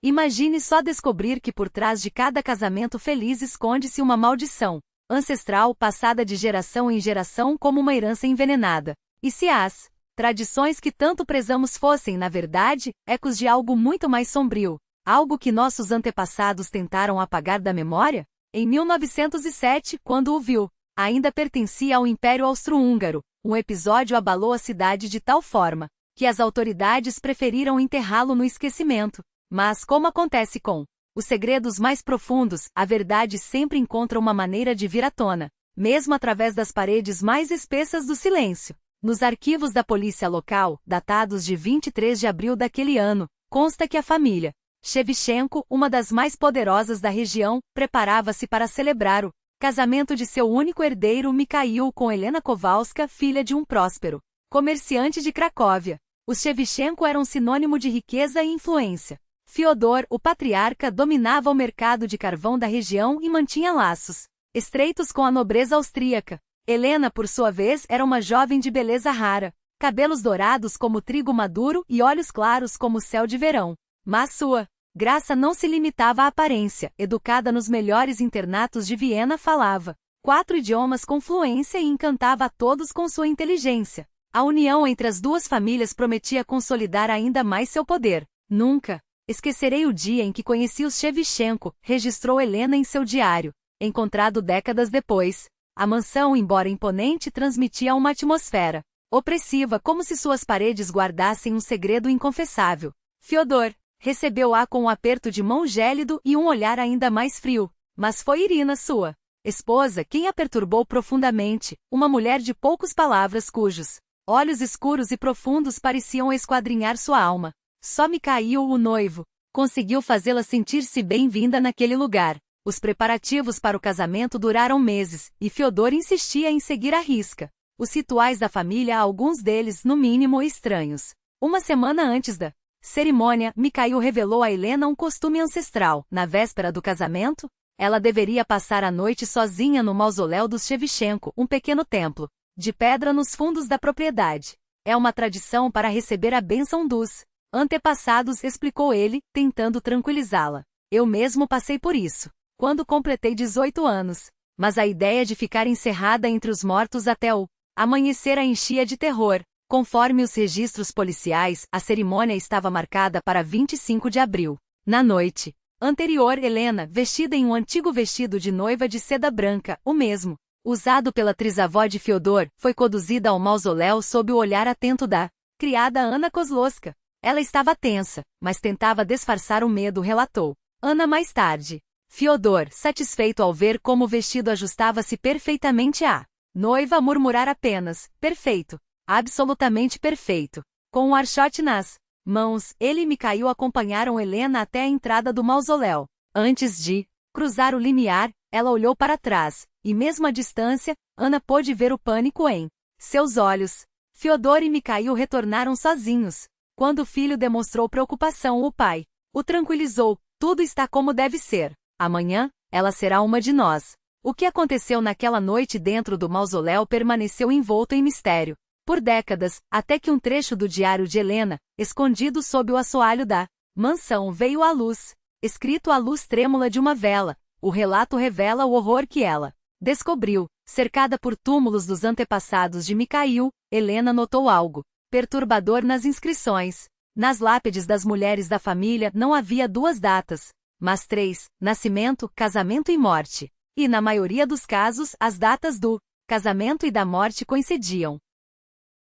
Imagine só descobrir que por trás de cada casamento feliz esconde-se uma maldição ancestral passada de geração em geração como uma herança envenenada. E se as tradições que tanto prezamos fossem, na verdade, ecos de algo muito mais sombrio, algo que nossos antepassados tentaram apagar da memória? Em 1907, quando o viu, ainda pertencia ao Império Austro-Húngaro, um episódio abalou a cidade de tal forma que as autoridades preferiram enterrá-lo no esquecimento. Mas, como acontece com os segredos mais profundos, a verdade sempre encontra uma maneira de vir à tona, mesmo através das paredes mais espessas do silêncio. Nos arquivos da polícia local, datados de 23 de abril daquele ano, consta que a família Shevchenko, uma das mais poderosas da região, preparava-se para celebrar o casamento de seu único herdeiro Mikhail com Helena Kowalska, filha de um próspero comerciante de Cracóvia. Os Shevchenko eram sinônimo de riqueza e influência. Fyodor, o patriarca, dominava o mercado de carvão da região e mantinha laços estreitos com a nobreza austríaca. Helena, por sua vez, era uma jovem de beleza rara, cabelos dourados como trigo maduro e olhos claros como o céu de verão. Mas sua graça não se limitava à aparência. Educada nos melhores internatos de Viena, falava 4 idiomas com fluência e encantava a todos com sua inteligência. A união entre as duas famílias prometia consolidar ainda mais seu poder. Nunca esquecerei o dia em que conheci os Shevchenko, registrou Helena em seu diário. Encontrado décadas depois, a mansão, embora imponente, transmitia uma atmosfera opressiva, como se suas paredes guardassem um segredo inconfessável. Fyodor recebeu-a com um aperto de mão gélido e um olhar ainda mais frio. Mas foi Irina, sua esposa, quem a perturbou profundamente, uma mulher de poucas palavras cujos olhos escuros e profundos pareciam esquadrinhar sua alma. Só Mikhail, o noivo, conseguiu fazê-la sentir-se bem-vinda naquele lugar. Os preparativos para o casamento duraram meses, e Fyodor insistia em seguir à risca os rituais da família, alguns deles, no mínimo, estranhos. Uma semana antes da cerimônia, Mikhail revelou a Helena um costume ancestral. Na véspera do casamento, ela deveria passar a noite sozinha no mausoléu dos Shevchenko, um pequeno templo de pedra nos fundos da propriedade. É uma tradição para receber a bênção dos antepassados, explicou ele, tentando tranquilizá-la. Eu mesmo passei por isso quando completei 18 anos. Mas a ideia de ficar encerrada entre os mortos até o amanhecer a enchia de terror. Conforme os registros policiais, a cerimônia estava marcada para 25 de abril. Na noite anterior, Helena, vestida em um antigo vestido de noiva de seda branca, o mesmo usado pela trisavó de Fyodor, foi conduzida ao mausoléu sob o olhar atento da criada Anna Kozlowska. Ela estava tensa, mas tentava disfarçar o medo, relatou Anna mais tarde. Fyodor, satisfeito ao ver como o vestido ajustava-se perfeitamente à noiva, murmurar apenas, perfeito, absolutamente perfeito. Com um archote nas mãos, ele e Mikhail acompanharam Helena até a entrada do mausoléu. Antes de cruzar o limiar, ela olhou para trás, e mesmo à distância, Anna pôde ver o pânico em seus olhos. Fyodor e Mikhail retornaram sozinhos. Quando o filho demonstrou preocupação, o pai o tranquilizou. Tudo está como deve ser. Amanhã, ela será uma de nós. O que aconteceu naquela noite dentro do mausoléu permaneceu envolto em mistério por décadas, até que um trecho do diário de Helena, escondido sob o assoalho da mansão, veio à luz. Escrito à luz trêmula de uma vela, o relato revela o horror que ela descobriu. Cercada por túmulos dos antepassados de Mikhail, Helena notou algo perturbador nas inscrições. Nas lápides das mulheres da família não havia 2 datas, mas 3, nascimento, casamento e morte. E na maioria dos casos, as datas do casamento e da morte coincidiam.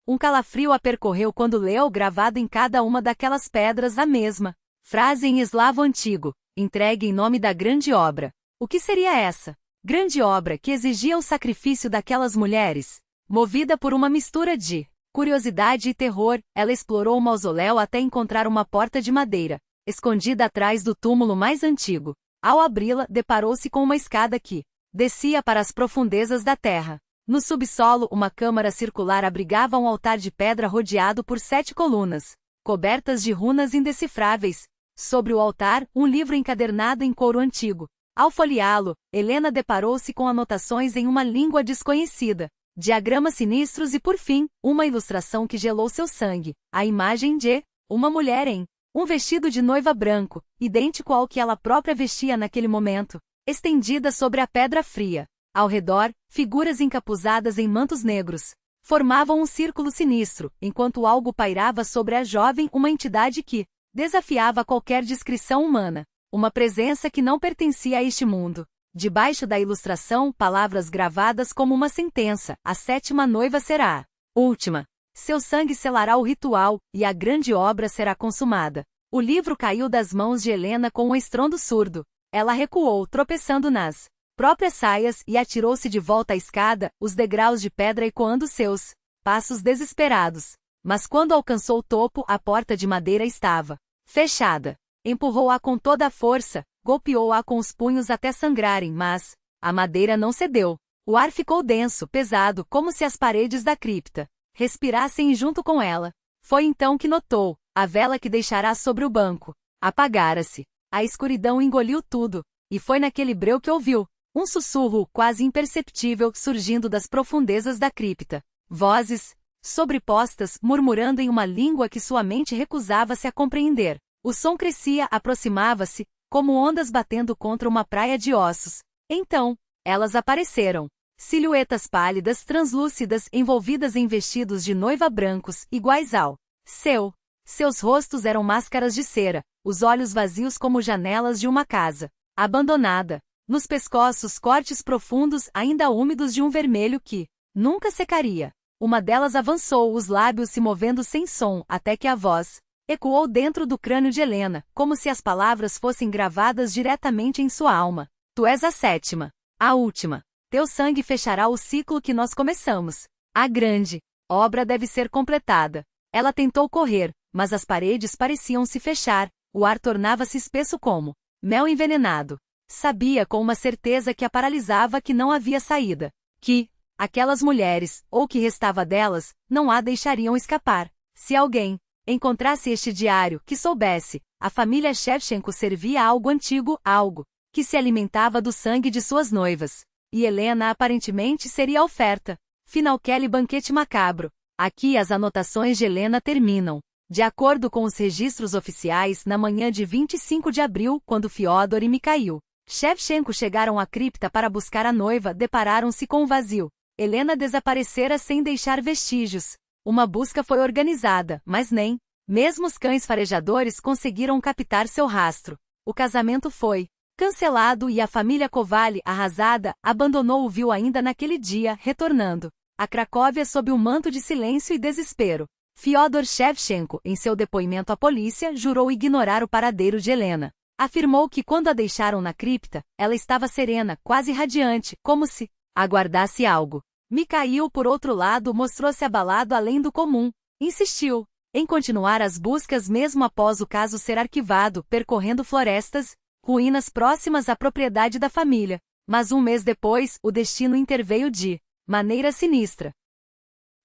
Um calafrio a percorreu quando leu, gravado em cada uma daquelas pedras, a mesma frase em eslavo antigo, entregue em nome da grande obra. O que seria essa grande obra que exigia o sacrifício daquelas mulheres? Movida por uma mistura de curiosidade e terror, ela explorou o mausoléu até encontrar uma porta de madeira, escondida atrás do túmulo mais antigo. Ao abri-la, deparou-se com uma escada que descia para as profundezas da terra. No subsolo, uma câmara circular abrigava um altar de pedra rodeado por 7 colunas, cobertas de runas indecifráveis. Sobre o altar, um livro encadernado em couro antigo. Ao folheá-lo, Helena deparou-se com anotações em uma língua desconhecida, diagramas sinistros e, por fim, uma ilustração que gelou seu sangue. A imagem de uma mulher em Um vestido de noiva branco, idêntico ao que ela própria vestia naquele momento, estendida sobre a pedra fria. Ao redor, figuras encapuzadas em mantos negros formavam um círculo sinistro, enquanto algo pairava sobre a jovem, uma entidade que desafiava qualquer descrição humana. Uma presença que não pertencia a este mundo. Debaixo da ilustração, palavras gravadas como uma sentença: a 7ª noiva será a última. Seu sangue selará o ritual, e a grande obra será consumada. O livro caiu das mãos de Helena com um estrondo surdo. Ela recuou, tropeçando nas próprias saias, e atirou-se de volta à escada, os degraus de pedra ecoando seus passos desesperados. Mas quando alcançou o topo, a porta de madeira estava fechada. Empurrou-a com toda a força, golpeou-a com os punhos até sangrarem, mas a madeira não cedeu. O ar ficou denso, pesado, como se as paredes da cripta respirassem junto com ela. Foi então que notou: a vela que deixará sobre o banco apagara-se. A escuridão engoliu tudo, e foi naquele breu que ouviu um sussurro quase imperceptível surgindo das profundezas da cripta. Vozes sobrepostas, murmurando em uma língua que sua mente recusava-se a compreender. O som crescia, aproximava-se, como ondas batendo contra uma praia de ossos. Então, elas apareceram. Silhuetas pálidas, translúcidas, envolvidas em vestidos de noiva brancos, iguais ao seu. Seus rostos eram máscaras de cera, os olhos vazios como janelas de uma casa abandonada. Nos pescoços, cortes profundos, ainda úmidos de um vermelho que nunca secaria. Uma delas avançou, os lábios se movendo sem som, até que a voz ecoou dentro do crânio de Helena, como se as palavras fossem gravadas diretamente em sua alma. Tu és a 7ª, a última. Teu sangue fechará o ciclo que nós começamos. A grande obra deve ser completada. Ela tentou correr, mas as paredes pareciam se fechar, o ar tornava-se espesso como mel envenenado. Sabia com uma certeza que a paralisava que não havia saída. Que aquelas mulheres, ou o que restava delas, não a deixariam escapar. Se alguém encontrasse este diário, que soubesse, a família Shevchenko servia algo antigo, algo que se alimentava do sangue de suas noivas. E Helena aparentemente seria a oferta. Final Kelly banquete macabro. Aqui as anotações de Helena terminam. De acordo com os registros oficiais, na manhã de 25 de abril, quando Fyodor e Mikhail Shevchenko chegaram à cripta para buscar a noiva, depararam-se com um vazio. Helena desaparecera sem deixar vestígios. Uma busca foi organizada, mas nem mesmo os cães farejadores conseguiram captar seu rastro. O casamento foi cancelado e a família Kovaly, arrasada, abandonou o viu ainda naquele dia, retornando a Cracóvia sob um manto de silêncio e desespero. Fyodor Shevchenko, em seu depoimento à polícia, jurou ignorar o paradeiro de Helena. Afirmou que quando a deixaram na cripta, ela estava serena, quase radiante, como se aguardasse algo. Mikhail, por outro lado, mostrou-se abalado além do comum. Insistiu em continuar as buscas mesmo após o caso ser arquivado, percorrendo florestas, ruínas próximas à propriedade da família. Mas um mês depois, o destino interveio de maneira sinistra.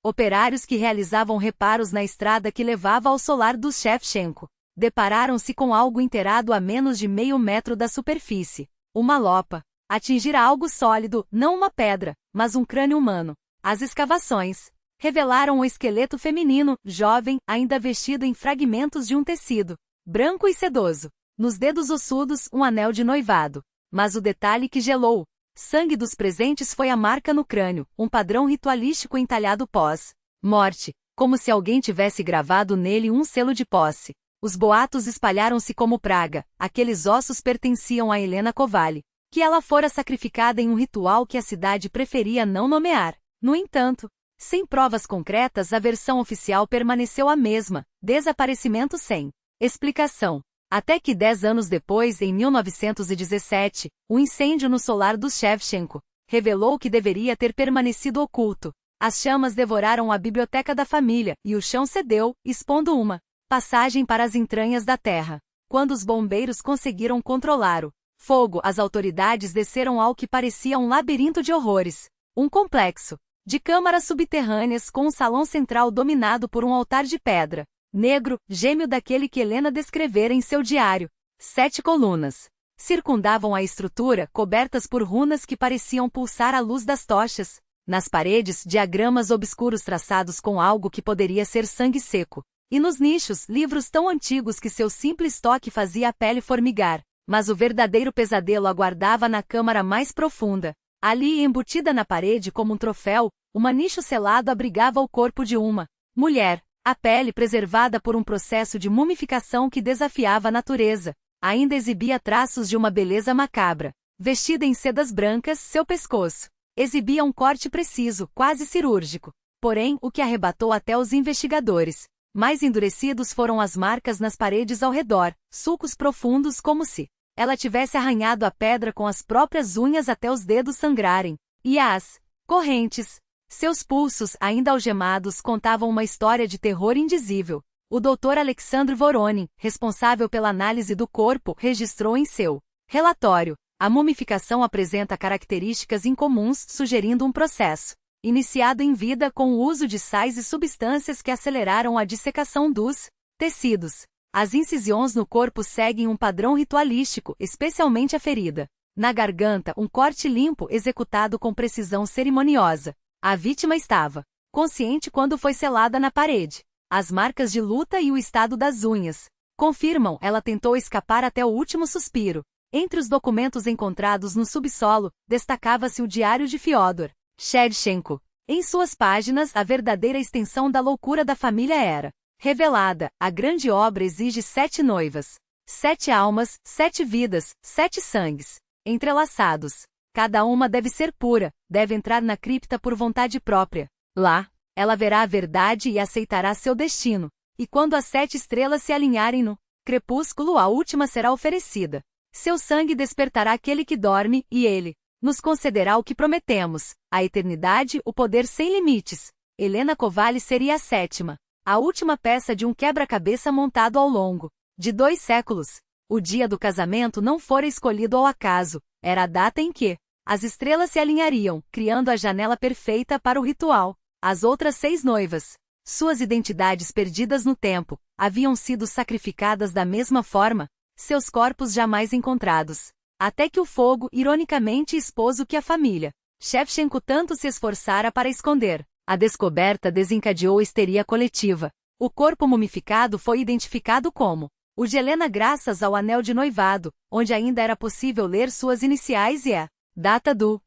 Operários que realizavam reparos na estrada que levava ao solar dos Shevchenko depararam-se com algo enterrado a menos de meio metro da superfície. Uma lopa atingira algo sólido, não uma pedra, mas um crânio humano. As escavações revelaram um esqueleto feminino, jovem, ainda vestido em fragmentos de um tecido branco e sedoso. Nos dedos ossudos, um anel de noivado. Mas o detalhe que gelou sangue dos presentes foi a marca no crânio, um padrão ritualístico entalhado pós-morte, como se alguém tivesse gravado nele um selo de posse. Os boatos espalharam-se como praga. Aqueles ossos pertenciam a Helena Kovaly, que ela fora sacrificada em um ritual que a cidade preferia não nomear. No entanto, sem provas concretas, a versão oficial permaneceu a mesma: desaparecimento sem explicação. Até que 10 anos depois, em 1917, o incêndio no solar dos Shevchenko revelou que deveria ter permanecido oculto. As chamas devoraram a biblioteca da família, e o chão cedeu, expondo uma passagem para as entranhas da terra. Quando os bombeiros conseguiram controlar o fogo, as autoridades desceram ao que parecia um labirinto de horrores. Um complexo de câmaras subterrâneas com um salão central dominado por um altar de pedra negro, gêmeo daquele que Helena descrevera em seu diário. 7 colunas circundavam a estrutura, cobertas por runas que pareciam pulsar à luz das tochas. Nas paredes, diagramas obscuros traçados com algo que poderia ser sangue seco. E nos nichos, livros tão antigos que seu simples toque fazia a pele formigar. Mas o verdadeiro pesadelo aguardava na câmara mais profunda. Ali, embutida na parede como um troféu, uma nicho selado abrigava o corpo de uma mulher, a pele preservada por um processo de mumificação que desafiava a natureza. Ainda exibia traços de uma beleza macabra. Vestida em sedas brancas, seu pescoço exibia um corte preciso, quase cirúrgico. Porém, o que arrebatou até os investigadores mais endurecidos foram as marcas nas paredes ao redor, sulcos profundos como se ela tivesse arranhado a pedra com as próprias unhas até os dedos sangrarem. E as correntes, seus pulsos ainda algemados, contavam uma história de terror indizível. O Dr. Alexandre Voronin, responsável pela análise do corpo, registrou em seu relatório: a mumificação apresenta características incomuns, sugerindo um processo iniciado em vida com o uso de sais e substâncias que aceleraram a dissecação dos tecidos. As incisões no corpo seguem um padrão ritualístico, especialmente a ferida na garganta, um corte limpo executado com precisão cerimoniosa. A vítima estava consciente quando foi selada na parede. As marcas de luta e o estado das unhas confirmam, ela tentou escapar até o último suspiro. Entre os documentos encontrados no subsolo, destacava-se o diário de Fyodor Shevchenko. Em suas páginas, a verdadeira extensão da loucura da família era revelada. A grande obra exige 7 noivas, 7 almas, 7 vidas, 7 sangues entrelaçados. Cada uma deve ser pura, deve entrar na cripta por vontade própria. Lá, ela verá a verdade e aceitará seu destino. E quando as 7 estrelas se alinharem no crepúsculo, a última será oferecida. Seu sangue despertará aquele que dorme, e ele nos concederá o que prometemos, a eternidade, o poder sem limites. Helena Kovally seria a 7ª, a última peça de um quebra-cabeça montado ao longo de 2 séculos. O dia do casamento não fora escolhido ao acaso, era a data em que as estrelas se alinhariam, criando a janela perfeita para o ritual. As outras 6 noivas, suas identidades perdidas no tempo, haviam sido sacrificadas da mesma forma, seus corpos jamais encontrados. Até que o fogo, ironicamente, expôs o que a família Shevchenko tanto se esforçara para esconder. A descoberta desencadeou histeria coletiva. O corpo mumificado foi identificado como o de Helena graças ao anel de noivado, onde ainda era possível ler suas iniciais e a data do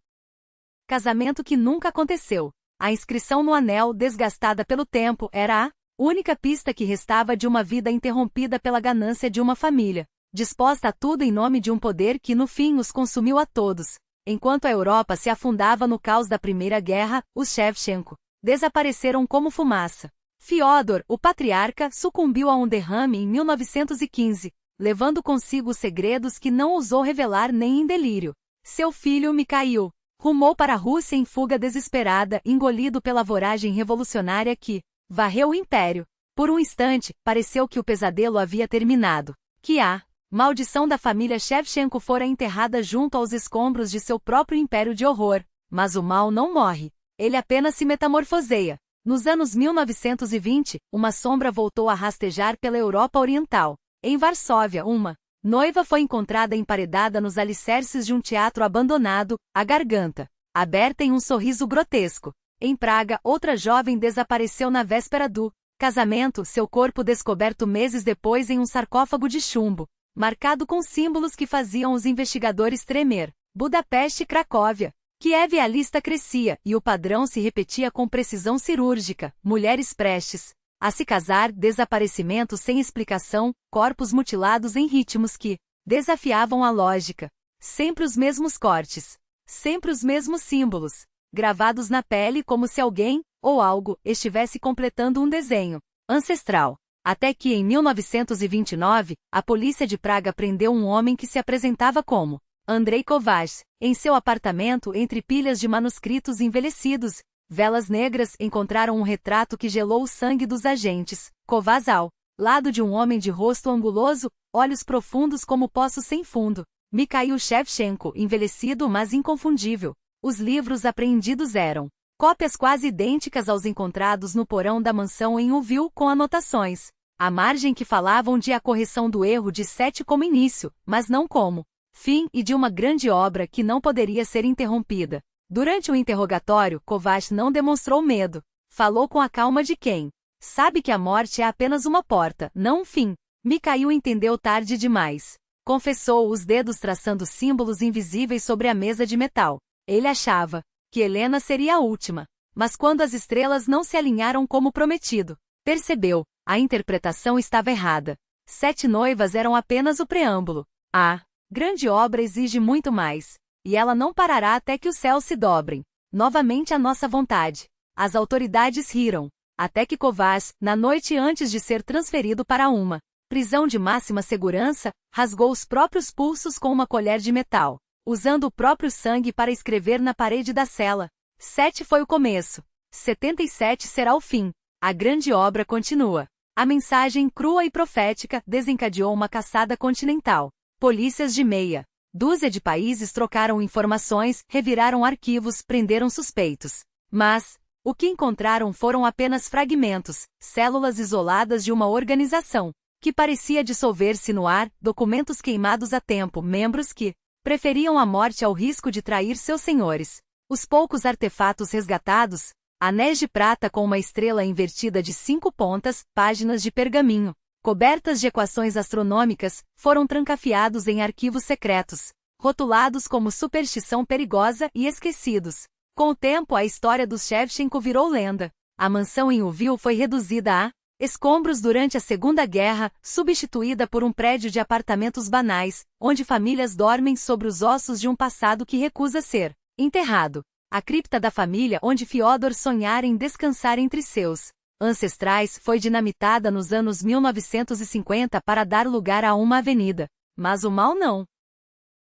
casamento que nunca aconteceu. A inscrição no anel, desgastada pelo tempo, era a única pista que restava de uma vida interrompida pela ganância de uma família disposta a tudo em nome de um poder que no fim os consumiu a todos. Enquanto a Europa se afundava no caos da Primeira Guerra, os Shevchenko desapareceram como fumaça. Fyodor, o patriarca, sucumbiu a um derrame em 1915, levando consigo segredos que não ousou revelar nem em delírio. Seu filho Mikhail rumou para a Rússia em fuga desesperada, engolido pela voragem revolucionária que varreu o império. Por um instante, pareceu que o pesadelo havia terminado, que a maldição da família Shevchenko fora enterrada junto aos escombros de seu próprio império de horror. Mas o mal não morre. Ele apenas se metamorfoseia. Nos anos 1920, uma sombra voltou a rastejar pela Europa Oriental. Em Varsóvia, uma noiva foi encontrada emparedada nos alicerces de um teatro abandonado, a garganta aberta em um sorriso grotesco. Em Praga, outra jovem desapareceu na véspera do casamento, seu corpo descoberto meses depois em um sarcófago de chumbo, marcado com símbolos que faziam os investigadores tremer. Budapeste e Cracóvia. Kiev, a lista crescia, e o padrão se repetia com precisão cirúrgica. Mulheres prestes a se casar, desaparecimentos sem explicação, corpos mutilados em ritmos que desafiavam a lógica. Sempre os mesmos cortes. Sempre os mesmos símbolos, gravados na pele como se alguém, ou algo, estivesse completando um desenho ancestral. Até que, em 1929, a polícia de Praga prendeu um homem que se apresentava como Andrei Kovács, em seu apartamento entre pilhas de manuscritos envelhecidos. Velas negras encontraram um retrato que gelou o sangue dos agentes. Kovács ao lado de um homem de rosto anguloso, olhos profundos como poços sem fundo. Mikhail Shevchenko, envelhecido mas inconfundível. Os livros apreendidos eram cópias quase idênticas aos encontrados no porão da mansão em Uville, com anotações à margem que falavam de a correção do erro de 7 como início, mas não como fim, e de uma grande obra que não poderia ser interrompida. Durante o interrogatório, Kovács não demonstrou medo. Falou com a calma de quem Sabe que a morte é apenas uma porta, não um fim. Mikhail entendeu tarde demais. Confessou, os dedos traçando símbolos invisíveis sobre a mesa de metal. Ele achava que Helena seria a última. Mas quando as estrelas não se alinharam como prometido, percebeu, a interpretação estava errada. 7 noivas eram apenas o preâmbulo. A grande obra exige muito mais. E ela não parará até que os céus se dobrem. Novamente a nossa vontade. As autoridades riram. Até que Kovács, na noite antes de ser transferido para uma prisão de máxima segurança, rasgou os próprios pulsos com uma colher de metal, usando o próprio sangue para escrever na parede da cela. 7 foi o começo. 77 será o fim. A grande obra continua. A mensagem crua e profética desencadeou uma caçada continental. Polícias de meia dúzia de países trocaram informações, reviraram arquivos, prenderam suspeitos. Mas o que encontraram foram apenas fragmentos, células isoladas de uma organização que parecia dissolver-se no ar, documentos queimados a tempo, membros que preferiam a morte ao risco de trair seus senhores. Os poucos artefatos resgatados, anéis de prata com uma estrela invertida de 5 pontas, páginas de pergaminho, cobertas de equações astronômicas, foram trancafiados em arquivos secretos, rotulados como superstição perigosa e esquecidos. Com o tempo, a história dos Shevchenko virou lenda. A mansão em Lviv foi reduzida a escombros durante a Segunda Guerra, substituída por um prédio de apartamentos banais, onde famílias dormem sobre os ossos de um passado que recusa ser enterrado. A cripta da família onde Fyodor sonhara em descansar entre seus ancestrais foi dinamitada nos anos 1950 para dar lugar a uma avenida. Mas o mal não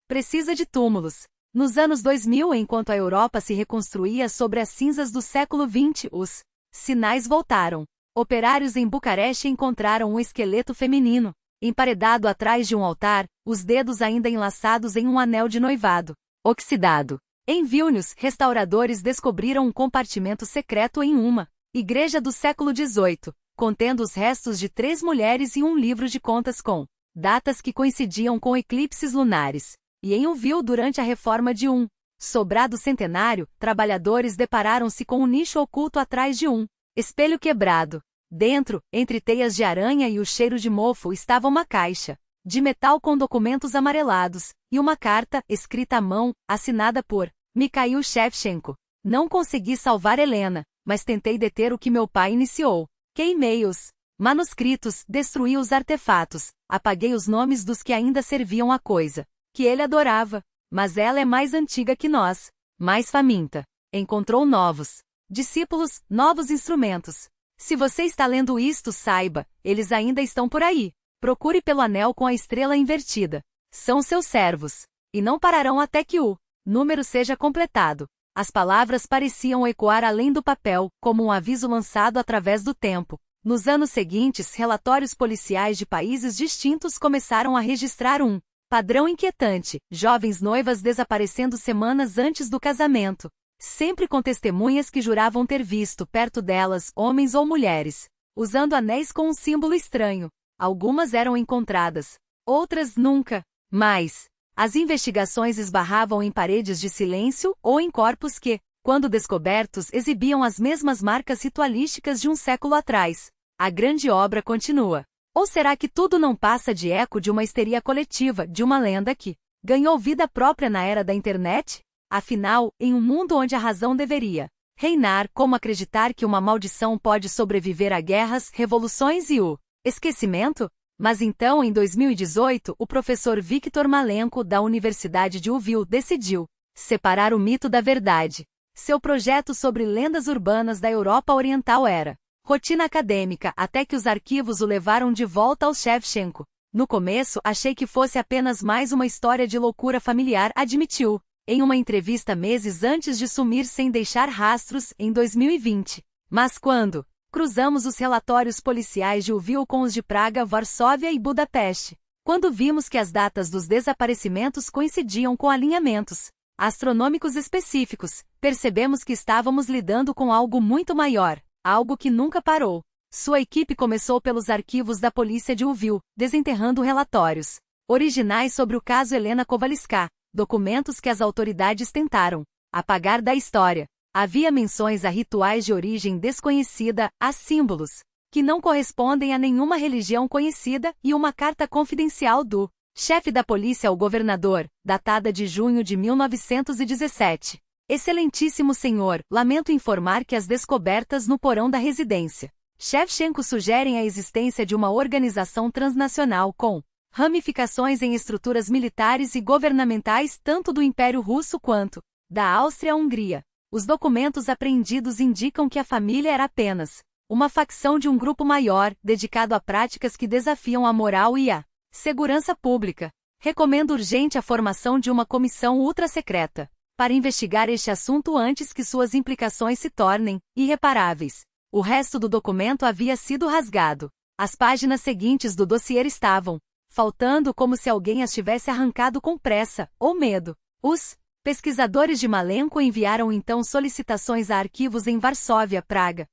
precisa de túmulos. Nos anos 2000, enquanto a Europa se reconstruía sobre as cinzas do século XX, os sinais voltaram. Operários em Bucareste encontraram um esqueleto feminino, emparedado atrás de um altar, os dedos ainda enlaçados em um anel de noivado, oxidado. Em Vilnius, restauradores descobriram um compartimento secreto em uma igreja do século XVIII, contendo os restos de 3 mulheres e um livro de contas com datas que coincidiam com eclipses lunares. E em Lviv, durante a reforma de um sobrado centenário, trabalhadores depararam-se com um nicho oculto atrás de um espelho quebrado. Dentro, entre teias de aranha e o cheiro de mofo, estava uma caixa de metal com documentos amarelados, e uma carta, escrita à mão, assinada por Mikhail Shevchenko. Não consegui salvar Helena, mas tentei deter o que meu pai iniciou. Queimei os manuscritos, destruí os artefatos, apaguei os nomes dos que ainda serviam à coisa que ele adorava. Mas ela é mais antiga que nós, mais faminta. Encontrou novos discípulos, novos instrumentos. Se você está lendo isto, saiba, eles ainda estão por aí. Procure pelo anel com a estrela invertida. São seus servos. E não pararão até que o número seja completado. As palavras pareciam ecoar além do papel, como um aviso lançado através do tempo. Nos anos seguintes, relatórios policiais de países distintos começaram a registrar um padrão inquietante: jovens noivas desaparecendo semanas antes do casamento, sempre com testemunhas que juravam ter visto perto delas homens ou mulheres, usando anéis com um símbolo estranho. Algumas eram encontradas, outras nunca. Mas as investigações esbarravam em paredes de silêncio ou em corpos que, quando descobertos, exibiam as mesmas marcas ritualísticas de um século atrás. A grande obra continua. Ou será que tudo não passa de eco de uma histeria coletiva, de uma lenda que ganhou vida própria na era da internet? Afinal, em um mundo onde a razão deveria reinar, como acreditar que uma maldição pode sobreviver a guerras, revoluções e o esquecimento? Mas então, em 2018, o professor Viktor Malenko, da Universidade de Lviv, decidiu separar o mito da verdade. Seu projeto sobre lendas urbanas da Europa Oriental era rotina acadêmica, até que os arquivos o levaram de volta ao Shevchenko. No começo, achei que fosse apenas mais uma história de loucura familiar, admitiu, em uma entrevista meses antes de sumir sem deixar rastros, em 2020. Mas quando cruzamos os relatórios policiais de Lviv com os de Praga, Varsóvia e Budapeste, quando vimos que as datas dos desaparecimentos coincidiam com alinhamentos astronômicos específicos, percebemos que estávamos lidando com algo muito maior, algo que nunca parou. Sua equipe começou pelos arquivos da polícia de Lviv, desenterrando relatórios originais sobre o caso Helena Kovalevská, documentos que as autoridades tentaram apagar da história. Havia menções a rituais de origem desconhecida, a símbolos que não correspondem a nenhuma religião conhecida, e uma carta confidencial do chefe da polícia ao governador, datada de junho de 1917. Excelentíssimo senhor, lamento informar que as descobertas no porão da residência Shevchenko sugerem a existência de uma organização transnacional com ramificações em estruturas militares e governamentais tanto do Império Russo quanto da Áustria-Hungria. Os documentos apreendidos indicam que a família era apenas uma facção de um grupo maior, dedicado a práticas que desafiam a moral e a segurança pública. Recomendo urgente a formação de uma comissão ultra-secreta para investigar este assunto antes que suas implicações se tornem irreparáveis. O resto do documento havia sido rasgado. As páginas seguintes do dossiê estavam faltando como se alguém as tivesse arrancado com pressa ou medo. Os pesquisadores de Malenko enviaram então solicitações a arquivos em Varsóvia, Praga,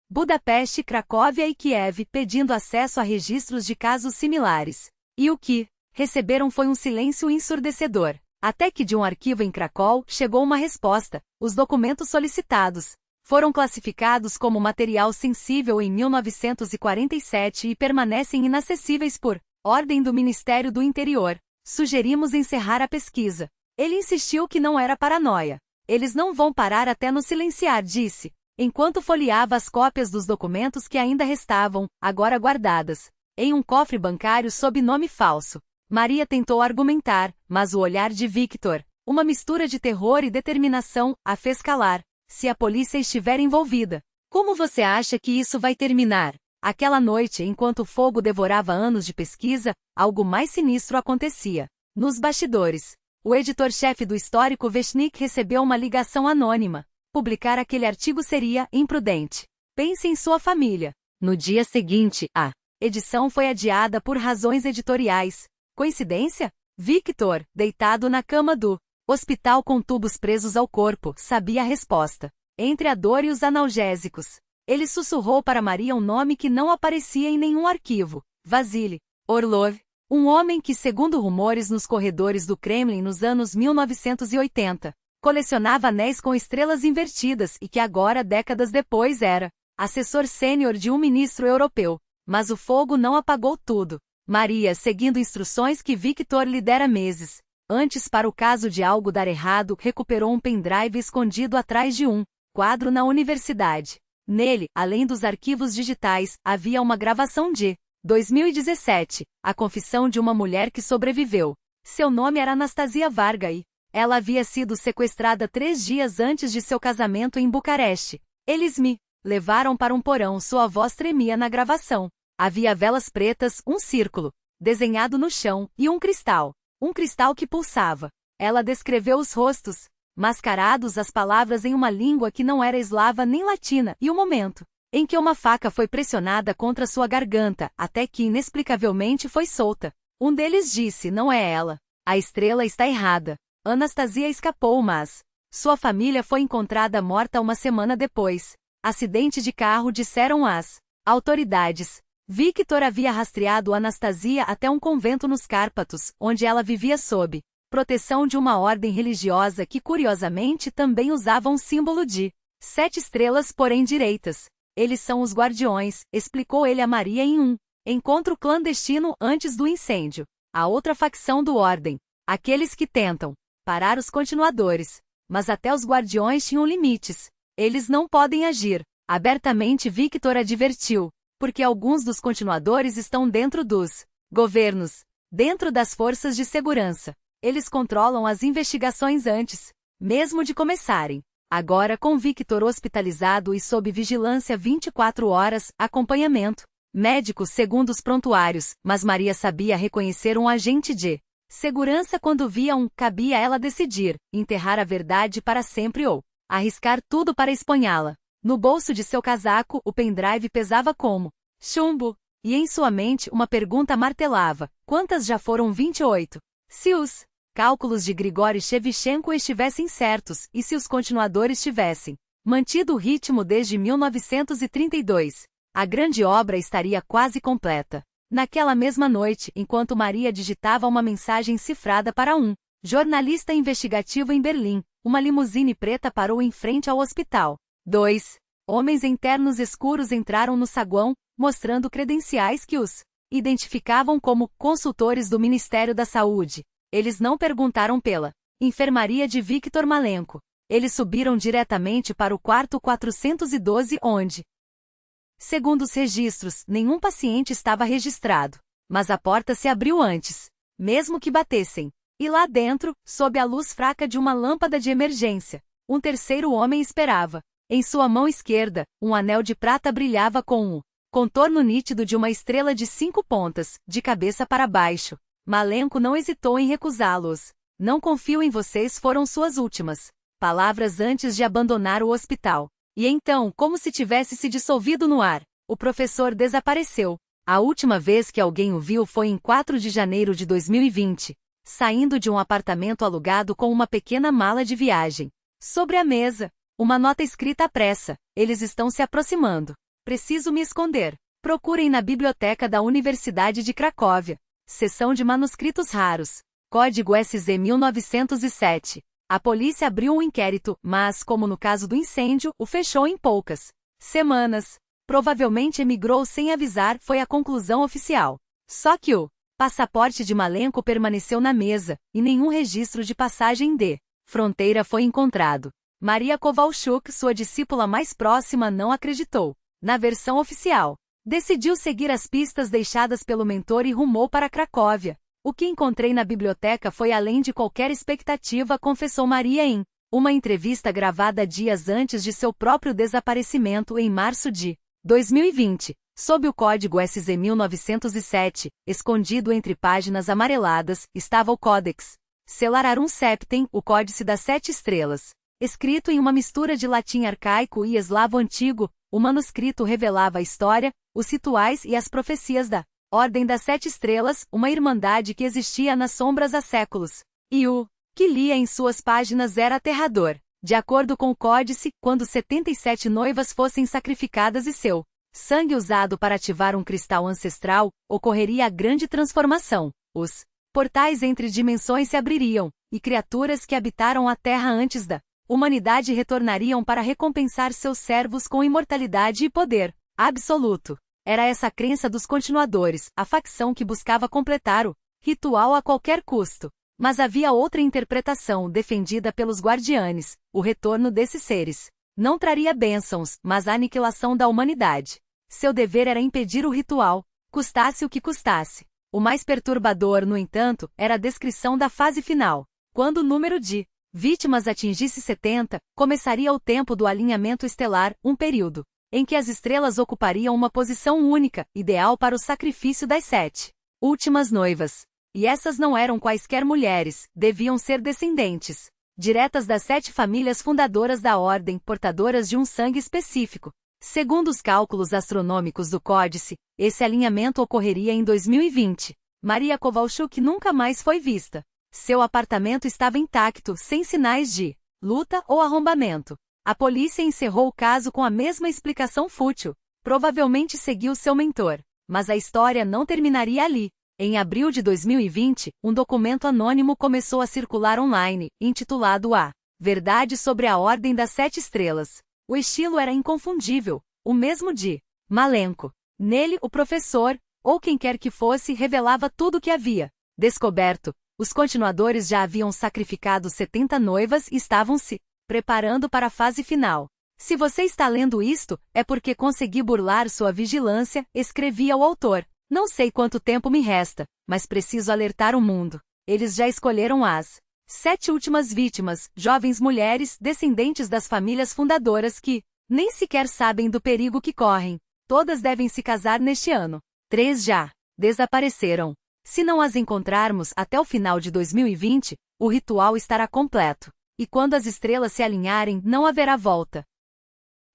Budapeste, Cracóvia e Kiev, pedindo acesso a registros de casos similares. E o que receberam foi um silêncio ensurdecedor. Até que de um arquivo em Cracóvia chegou uma resposta. Os documentos solicitados foram classificados como material sensível em 1947 e permanecem inacessíveis por ordem do Ministério do Interior. Sugerimos encerrar a pesquisa. Ele insistiu que não era paranoia. Eles não vão parar até nos silenciar, disse, enquanto folheava as cópias dos documentos que ainda restavam, agora guardadas em um cofre bancário sob nome falso. Maria tentou argumentar, mas o olhar de Victor, uma mistura de terror e determinação, a fez calar. Se a polícia estiver envolvida, como você acha que isso vai terminar? Aquela noite, enquanto o fogo devorava anos de pesquisa, algo mais sinistro acontecia. Nos bastidores, o editor-chefe do histórico Veshnik recebeu uma ligação anônima. Publicar aquele artigo seria imprudente. Pense em sua família. No dia seguinte, a edição foi adiada por razões editoriais. Coincidência? Victor, deitado na cama do hospital com tubos presos ao corpo, sabia a resposta. Entre a dor e os analgésicos, ele sussurrou para Maria um nome que não aparecia em nenhum arquivo. Vasily Orlov, um homem que, segundo rumores nos corredores do Kremlin nos anos 1980, colecionava anéis com estrelas invertidas e que agora, décadas depois, era assessor sênior de um ministro europeu. Mas o fogo não apagou tudo. Maria, seguindo instruções que Victor lhe dera meses antes para o caso de algo dar errado, recuperou um pendrive escondido atrás de um quadro na universidade. Nele, além dos arquivos digitais, havia uma gravação de 2017, a confissão de uma mulher que sobreviveu. Seu nome era Anastasia Varga e ela havia sido sequestrada 3 dias antes de seu casamento em Bucareste. Eles me levaram para um porão, sua voz tremia na gravação. Havia velas pretas, um círculo desenhado no chão, e um cristal que pulsava. Ela descreveu os rostos mascarados, as palavras em uma língua que não era eslava nem latina, e o momento em que uma faca foi pressionada contra sua garganta, até que inexplicavelmente foi solta. Um deles disse: não é ela. A estrela está errada. Anastasia escapou, mas sua família foi encontrada morta uma semana depois. Acidente de carro, disseram as autoridades. Victor havia rastreado Anastasia até um convento nos Cárpatos, onde ela vivia sob proteção de uma ordem religiosa que, curiosamente, também usava um símbolo de 7 estrelas, porém direitas. Eles são os guardiões, explicou ele a Maria em um encontro clandestino antes do incêndio. A outra facção do ordem, aqueles que tentam parar os continuadores. Mas até os guardiões tinham limites. Eles não podem agir abertamente, Victor advertiu, porque alguns dos continuadores estão dentro dos governos, dentro das forças de segurança. Eles controlam as investigações antes mesmo de começarem. Agora, com Victor hospitalizado e sob vigilância 24 horas, acompanhamento médico segundo os prontuários, mas Maria sabia reconhecer um agente de segurança quando via um. Cabia a ela decidir, enterrar a verdade para sempre ou arriscar tudo para exponhá-la. No bolso de seu casaco, o pendrive pesava como chumbo, e em sua mente uma pergunta martelava: quantas já foram? 28. Se os cálculos de Grigori Shevchenko estivessem certos, e se os continuadores tivessem mantido o ritmo desde 1932, a grande obra estaria quase completa. Naquela mesma noite, enquanto Maria digitava uma mensagem cifrada para um jornalista investigativo em Berlim, uma limusine preta parou em frente ao hospital. 2 Homens em ternos escuros entraram no saguão, mostrando credenciais que os identificavam como consultores do Ministério da Saúde. Eles não perguntaram pela enfermaria de Victor Malenko. Eles subiram diretamente para o quarto 412 onde, segundo os registros, nenhum paciente estava registrado. Mas a porta se abriu antes, mesmo que batessem. E lá dentro, sob a luz fraca de uma lâmpada de emergência, um terceiro homem esperava. Em sua mão esquerda, um anel de prata brilhava com o contorno nítido de uma estrela de 5 pontas, de cabeça para baixo. Malenko não hesitou em recusá-los. Não confio em vocês foram suas últimas palavras antes de abandonar o hospital. E então, como se tivesse se dissolvido no ar, o professor desapareceu. A última vez que alguém o viu foi em 4 de janeiro de 2020, saindo de um apartamento alugado com uma pequena mala de viagem. Sobre a mesa, uma nota escrita à pressa: eles estão se aproximando. Preciso me esconder. Procurem na biblioteca da Universidade de Cracóvia. Seção de manuscritos raros. Código SZ 1907. A polícia abriu um inquérito, mas, como no caso do incêndio, o fechou em poucas semanas. Provavelmente emigrou sem avisar, foi a conclusão oficial. Só que o passaporte de Malenko permaneceu na mesa, e nenhum registro de passagem de fronteira foi encontrado. Maria Kowalczuk, sua discípula mais próxima, não acreditou na versão oficial. Decidiu seguir as pistas deixadas pelo mentor e rumou para Cracóvia. O que encontrei na biblioteca foi além de qualquer expectativa, confessou Maria em uma entrevista gravada dias antes de seu próprio desaparecimento em março de 2020. Sob o código SZ 1907, escondido entre páginas amareladas, estava o Codex Celararum Septem, o Códice das 7 Estrelas. Escrito em uma mistura de latim arcaico e eslavo antigo, o manuscrito revelava a história, os rituais e as profecias da Ordem das 7 Estrelas, uma irmandade que existia nas sombras há séculos. E o que lia em suas páginas era aterrador. De acordo com o códice, quando 77 noivas fossem sacrificadas e seu sangue usado para ativar um cristal ancestral, ocorreria a grande transformação. Os portais entre dimensões se abririam, e criaturas que habitaram a Terra antes da humanidade retornariam para recompensar seus servos com imortalidade e poder absoluto. Era essa a crença dos continuadores, a facção que buscava completar o ritual a qualquer custo. Mas havia outra interpretação defendida pelos guardianes: o retorno desses seres não traria bênçãos, mas a aniquilação da humanidade. Seu dever era impedir o ritual, custasse o que custasse. O mais perturbador, no entanto, era a descrição da fase final. Quando o número de vítimas atingisse 70, começaria o tempo do alinhamento estelar, um período em que as estrelas ocupariam uma posição única, ideal para o sacrifício das 7 últimas noivas. E essas não eram quaisquer mulheres, deviam ser descendentes diretas das 7 famílias fundadoras da ordem, portadoras de um sangue específico. Segundo os cálculos astronômicos do Códice, esse alinhamento ocorreria em 2020. Maria Kowalczuk nunca mais foi vista. Seu apartamento estava intacto, sem sinais de luta ou arrombamento. A polícia encerrou o caso com a mesma explicação fútil. Provavelmente seguiu seu mentor. Mas a história não terminaria ali. Em abril de 2020, um documento anônimo começou a circular online, intitulado A Verdade sobre a Ordem das 7 Estrelas. O estilo era inconfundível, o mesmo de Malenko. Nele, o professor, ou quem quer que fosse, revelava tudo o que havia descoberto. Os continuadores já haviam sacrificado 70 noivas e estavam se preparando para a fase final. Se você está lendo isto, é porque consegui burlar sua vigilância, escrevia o autor. Não sei quanto tempo me resta, mas preciso alertar o mundo. Eles já escolheram as 7 últimas vítimas, jovens mulheres, descendentes das famílias fundadoras que nem sequer sabem do perigo que correm. Todas devem se casar neste ano. 3 já desapareceram. Se não as encontrarmos até o final de 2020, o ritual estará completo. E quando as estrelas se alinharem, não haverá volta.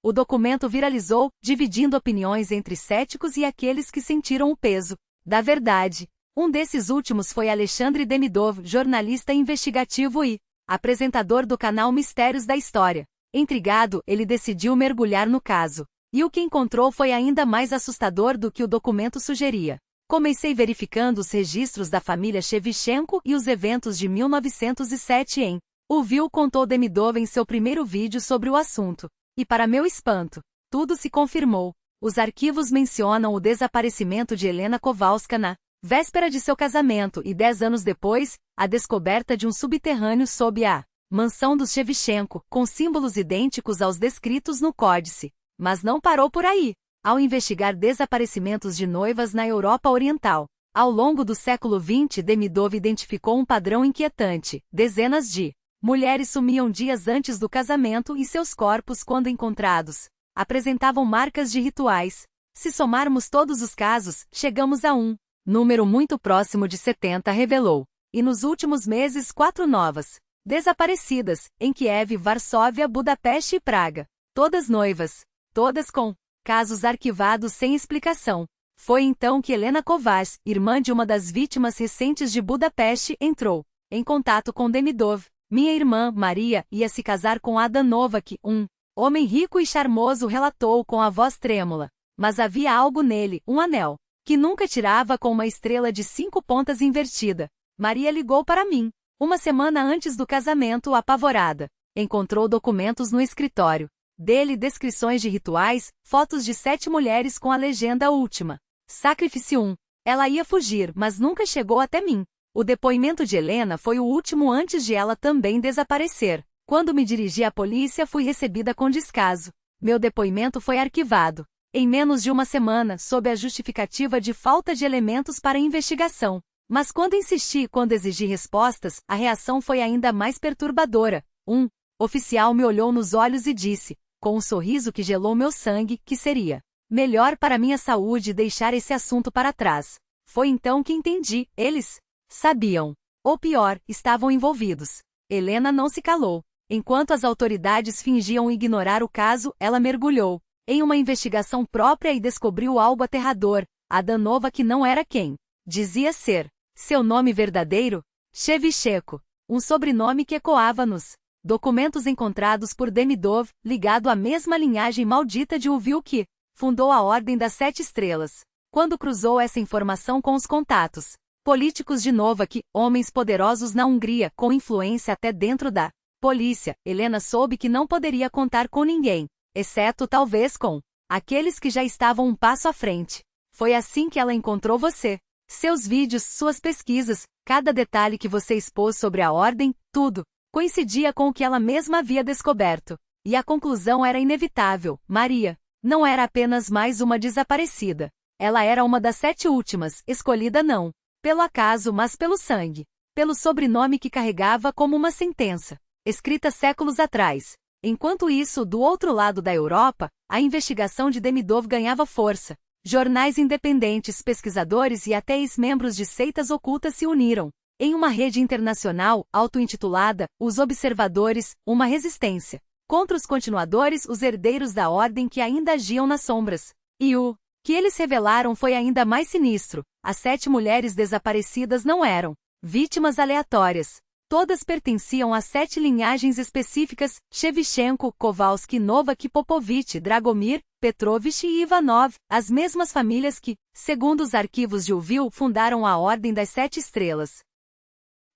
O documento viralizou, dividindo opiniões entre céticos e aqueles que sentiram o peso da verdade. Um desses últimos foi Alexandre Demidov, jornalista investigativo e apresentador do canal Mistérios da História. Intrigado, ele decidiu mergulhar no caso. E o que encontrou foi ainda mais assustador do que o documento sugeria. Comecei verificando os registros da família Shevchenko e os eventos de 1907 em Lviv, contou Demidov em seu primeiro vídeo sobre o assunto. E para meu espanto, tudo se confirmou. Os arquivos mencionam o desaparecimento de Helena Kowalska na véspera de seu casamento e 10 anos depois, a descoberta de um subterrâneo sob a mansão dos Shevchenko, com símbolos idênticos aos descritos no códice. Mas não parou por aí. Ao investigar desaparecimentos de noivas na Europa Oriental, ao longo do século XX, Demidov identificou um padrão inquietante. Dezenas de mulheres sumiam dias antes do casamento e seus corpos, quando encontrados, apresentavam marcas de rituais. Se somarmos todos os casos, chegamos a um número muito próximo de 70, revelou. E nos últimos meses 4 novas desaparecidas, em Kiev, Varsóvia, Budapeste e Praga. Todas noivas. Todas com casos arquivados sem explicação. Foi então que Helena Kovács, irmã de uma das vítimas recentes de Budapeste, entrou em contato com Demidov. Minha irmã, Maria, ia se casar com Adam Novak, um homem rico e charmoso, relatou com a voz trêmula. Mas havia algo nele, um anel, que nunca tirava, com uma estrela de 5 pontas invertida. Maria ligou para mim, uma semana antes do casamento, apavorada. Encontrou documentos no escritório dele, descrições de rituais, fotos de 7 mulheres com a legenda última. Sacrifício 1. Ela ia fugir, mas nunca chegou até mim. O depoimento de Helena foi o último antes de ela também desaparecer. Quando me dirigi à polícia, fui recebida com descaso. Meu depoimento foi arquivado. Em menos de uma semana, sob a justificativa de falta de elementos para a investigação. Mas quando insisti, quando exigi respostas, a reação foi ainda mais perturbadora. Um oficial me olhou nos olhos e disse, com um sorriso que gelou meu sangue, que seria melhor para minha saúde deixar esse assunto para trás. Foi então que entendi, eles sabiam. Ou pior, estavam envolvidos. Helena não se calou. Enquanto as autoridades fingiam ignorar o caso, ela mergulhou em uma investigação própria e descobriu algo aterrador. Adam Novak não era quem dizia ser. Seu nome verdadeiro? Shevchenko. Um sobrenome que ecoava nos documentos encontrados por Demidov, ligado à mesma linhagem maldita de Uvil que fundou a Ordem das 7 Estrelas. Quando cruzou essa informação com os contatos políticos de Novak, homens poderosos na Hungria, com influência até dentro da polícia, Helena soube que não poderia contar com ninguém, exceto talvez com aqueles que já estavam um passo à frente. Foi assim que ela encontrou você. Seus vídeos, suas pesquisas, cada detalhe que você expôs sobre a Ordem, tudo coincidia com o que ela mesma havia descoberto. E a conclusão era inevitável. Maria não era apenas mais uma desaparecida. Ela era uma das 7 últimas, escolhida não pelo acaso, mas pelo sangue. Pelo sobrenome que carregava como uma sentença, escrita séculos atrás. Enquanto isso, do outro lado da Europa, a investigação de Demidov ganhava força. Jornais independentes, pesquisadores e até ex-membros de seitas ocultas se uniram em uma rede internacional, auto-intitulada Os Observadores, uma resistência contra os continuadores, os herdeiros da ordem que ainda agiam nas sombras. E o que eles revelaram foi ainda mais sinistro. As 7 mulheres desaparecidas não eram vítimas aleatórias. Todas pertenciam a 7 linhagens específicas: Shevchenko, Kowalski, Novak, Popovich, Dragomir, Petrovich e Ivanov, as mesmas famílias que, segundo os arquivos de Uvil, fundaram a Ordem das 7 Estrelas.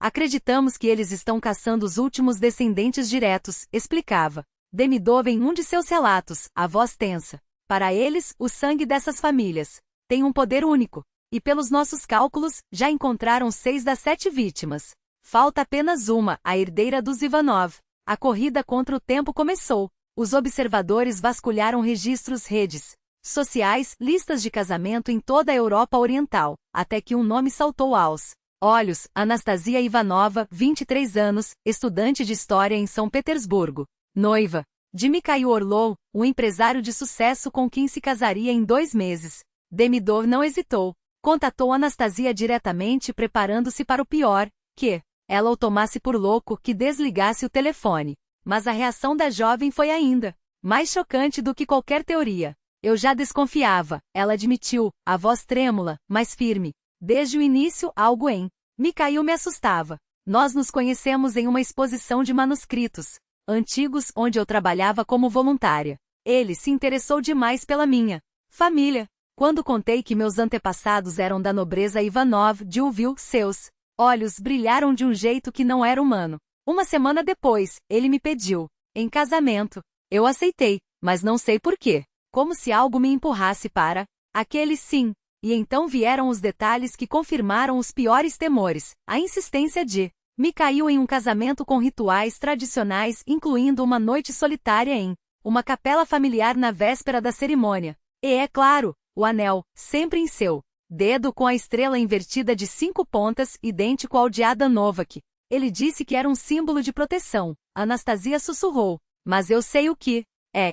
Acreditamos que eles estão caçando os últimos descendentes diretos, explicava Demidov em um de seus relatos, a voz tensa. Para eles, o sangue dessas famílias tem um poder único. E pelos nossos cálculos, já encontraram 6 das 7 vítimas. Falta apenas uma, a herdeira dos Ivanov. A corrida contra o tempo começou. Os observadores vasculharam registros, redes sociais, listas de casamento em toda a Europa Oriental, até que um nome saltou aos olhos: Anastasia Ivanova, 23 anos, estudante de história em São Petersburgo, noiva de Mikhail Orlov, um empresário de sucesso com quem se casaria em 2 meses. Demidov não hesitou. Contatou Anastasia diretamente, preparando-se para o pior, que ela o tomasse por louco, que desligasse o telefone. Mas a reação da jovem foi ainda mais chocante do que qualquer teoria. Eu já desconfiava, ela admitiu, a voz trêmula, mas firme. Desde o início, algo em Mikhail me assustava. Nós nos conhecemos em uma exposição de manuscritos antigos, onde eu trabalhava como voluntária. Ele se interessou demais pela minha família. Quando contei que meus antepassados eram da nobreza Ivanov de Uvil, seus olhos brilharam de um jeito que não era humano. Uma semana depois, ele me pediu em casamento. Eu aceitei, mas não sei por quê. como se algo me empurrasse para aquele sim. E então vieram os detalhes que confirmaram os piores temores, a insistência de me caiu em um casamento com rituais tradicionais, incluindo uma noite solitária em uma capela familiar na véspera da cerimônia. E é claro, o anel, sempre em seu dedo com a estrela invertida de 5 pontas, idêntico ao de Adam Novak. Ele disse que era um símbolo de proteção. Anastasia sussurrou. Mas eu sei o que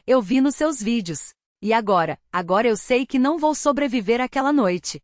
eu vi nos seus vídeos. E agora eu sei que não vou sobreviver àquela noite.